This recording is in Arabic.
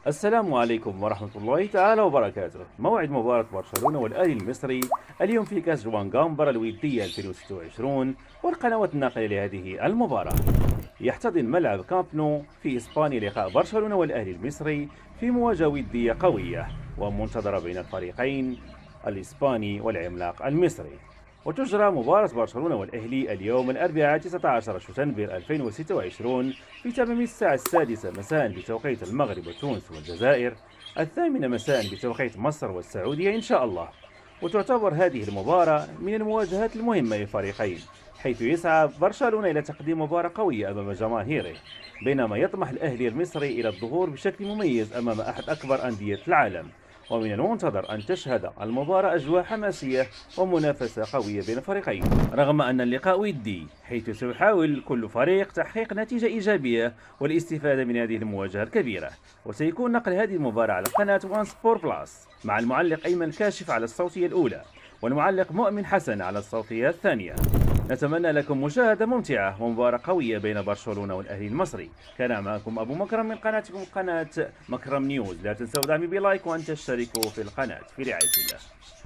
السلام عليكم ورحمة الله تعالى وبركاته. موعد مباراة برشلونة والأهلي المصري اليوم في كأس جوان جامبر الودية 2026، والقنوات الناقلة لهذه المباراة. يحتضن ملعب كامب نو في إسبانيا لقاء برشلونة والأهلي المصري في مواجهة ودية قوية ومنتظرة بين الفريقين الإسباني والعملاق المصري. وتجرى مباراة برشلونة والأهلي اليوم الأربعاء 19 شتنبر 2026 في تمام الساعة 6 مساء بتوقيت المغرب وتونس والجزائر، 8 مساء بتوقيت مصر والسعودية إن شاء الله. وتعتبر هذه المباراة من المواجهات المهمة للفريقين، حيث يسعى برشلونة إلى تقديم مباراة قوية أمام جماهيره، بينما يطمح الأهلي المصري إلى الظهور بشكل مميز أمام أحد أكبر أندية العالم. ومن المنتظر أن تشهد المباراة أجواء حماسية ومنافسة قوية بين الفريقين، رغم أن اللقاء ودي، حيث سيحاول كل فريق تحقيق نتيجة إيجابية والاستفادة من هذه المواجهة الكبيرة. وسيكون نقل هذه المباراة على قناة وان سبور بلاس، مع المعلق أيمن كاشف على الصوتية الأولى والمعلق مؤمن حسن على الصوتية الثانية. نتمنى لكم مشاهدة ممتعة ومباراة قوية بين برشلونة والأهلي المصري. كان معكم أبو مكرم من قناتكم قناة مكرم نيوز. لا تنسوا دعمي بلايك وأن تشتركوا في القناة، في رعاية الله.